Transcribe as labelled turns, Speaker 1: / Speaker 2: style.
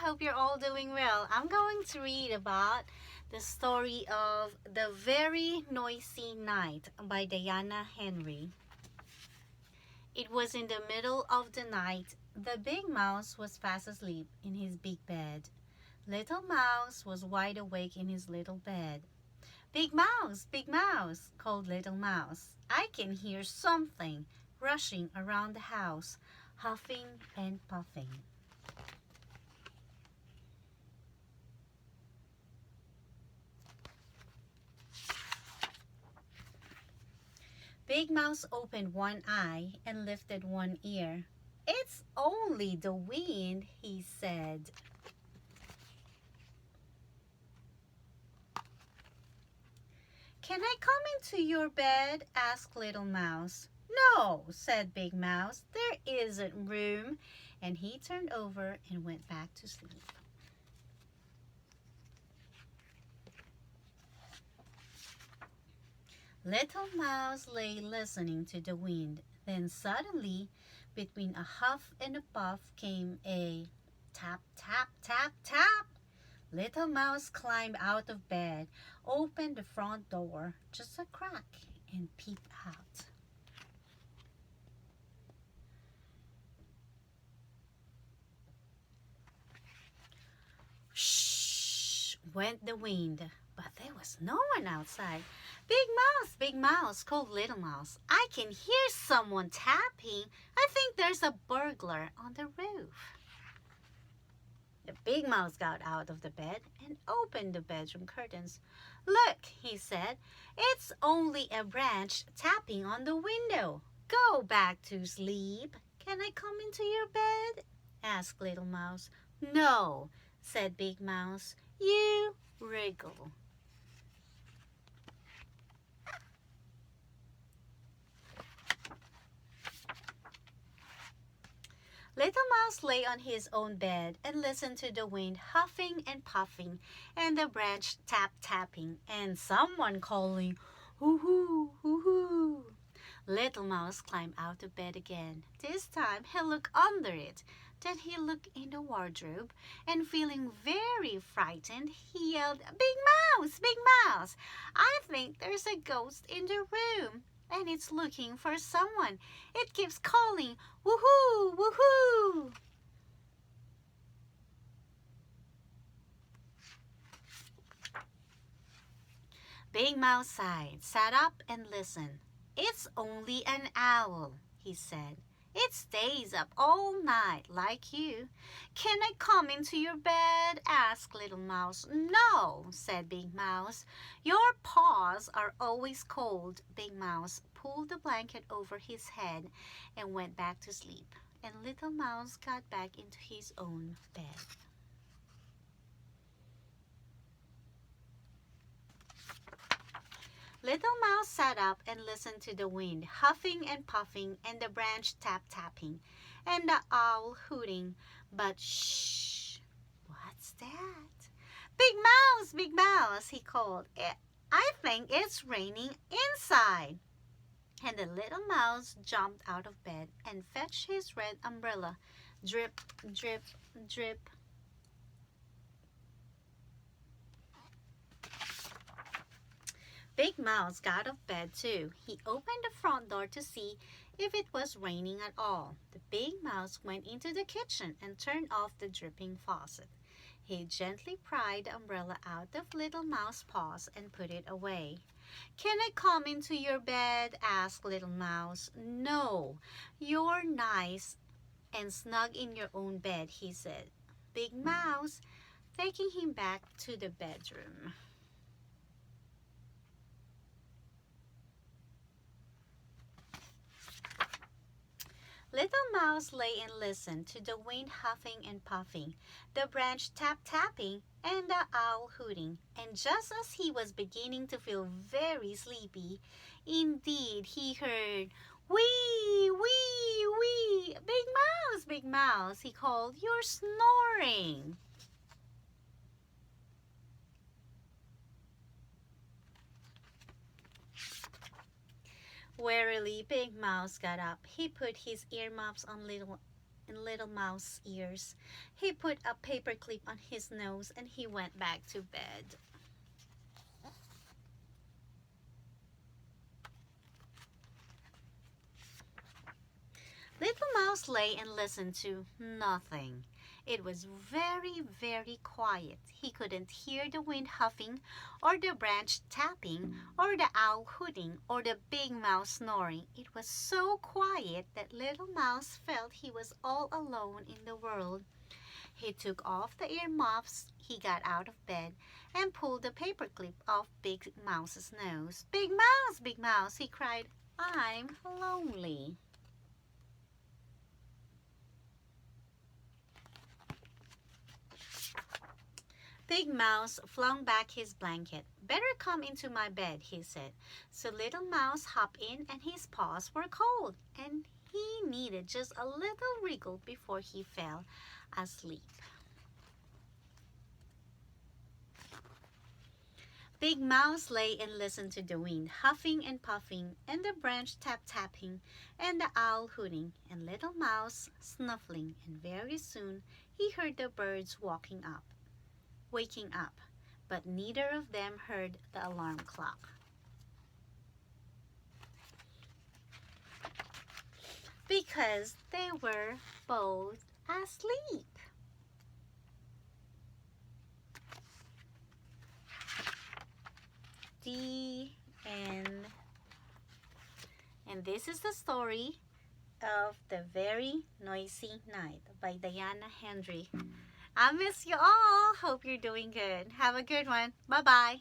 Speaker 1: Hope you're all doing well. I'm going to read about the story of The Very Noisy Night by Diana Henry. It was in the middle of the night. The big mouse was fast asleep in his big bed. Little Mouse was wide awake in his little bed. Big mouse, called Little Mouse. I can hear something rushing around the house, huffing and puffing. Big Mouse opened one eye and lifted one ear. It's only the wind, he said. Can I come into your bed? Asked Little Mouse. No, said Big Mouse. There isn't room. And he turned over and went back to sleep. Little Mouse lay listening to the wind. Then suddenly, between a huff and a puff, came a tap, tap, tap, tap. Little Mouse climbed out of bed, opened the front door just a crack, and peeped out. Shh, went the wind, but there was no one outside. Big Mouse, called Little Mouse. I can hear someone tapping. I think there's a burglar on the roof. The big mouse got out of the bed and opened the bedroom curtains. Look, he said, it's only a branch tapping on the window. Go back to sleep. Can I come into your bed? Asked Little Mouse. No, said Big Mouse. You wriggle. Little Mouse lay on his own bed and listened to the wind huffing and puffing and the branch tap-tapping and someone calling, hoo-hoo, hoo-hoo. Little Mouse climbed out of bed again. This time he looked under it. Then he looked in the wardrobe and feeling very frightened, he yelled, Big Mouse, I think there's a ghost in the room. And it's looking for someone. It keeps calling, woohoo, woohoo. Big Mouse sighed, sat up and listened. It's only an owl, he said. It stays up all night like you. Can I come into your bed? Asked Little Mouse. No, said Big Mouse. Your paws are always cold. Big Mouse pulled the blanket over his head and went back to sleep. And Little Mouse got back into his own bed. Little Mouse sat up and listened to the wind huffing and puffing and the branch tap-tapping and the owl hooting. But shh, what's that? Big Mouse, he called. I think it's raining inside. And the little mouse jumped out of bed and fetched his red umbrella. Drip, drip, drip. Big Mouse got out of bed too. He opened the front door to see if it was raining at all. The big mouse went into the kitchen and turned off the dripping faucet. He gently pried the umbrella out of Little Mouse's paws and put it away. Can I come into your bed? Asked Little Mouse. No, you're nice and snug in your own bed, he said. Big Mouse, taking him back to the bedroom. Little Mouse lay and listened to the wind huffing and puffing, the branch tap-tapping, and the owl hooting. And just as he was beginning to feel very sleepy, indeed he heard, wee, wee, wee, Big Mouse, he called, you're snoring. Warily, Big Mouse got up. He put his earmuffs on in Little Mouse's ears. He put a paperclip on his nose and he went back to bed. Little Mouse lay and listened to nothing. It was very, very quiet. He couldn't hear the wind huffing, or the branch tapping, or the owl hooting, or the big mouse snoring. It was so quiet that Little Mouse felt he was all alone in the world. He took off the earmuffs, he got out of bed, and pulled the paperclip off Big Mouse's nose. Big Mouse, he cried, I'm lonely. Big Mouse flung back his blanket. Better come into my bed, he said. So Little Mouse hopped in and his paws were cold, and he needed just a little wriggle before he fell asleep. Big Mouse lay and listened to the wind huffing and puffing, and the branch tap-tapping, and the owl hooting, and Little Mouse snuffling, and very soon he heard the birds waking up, but neither of them heard the alarm clock. Because they were both asleep. The end. And this is the story of The Very Noisy Night by Diana Hendry. I miss you all. Hope you're doing good. Have a good one. Bye-bye.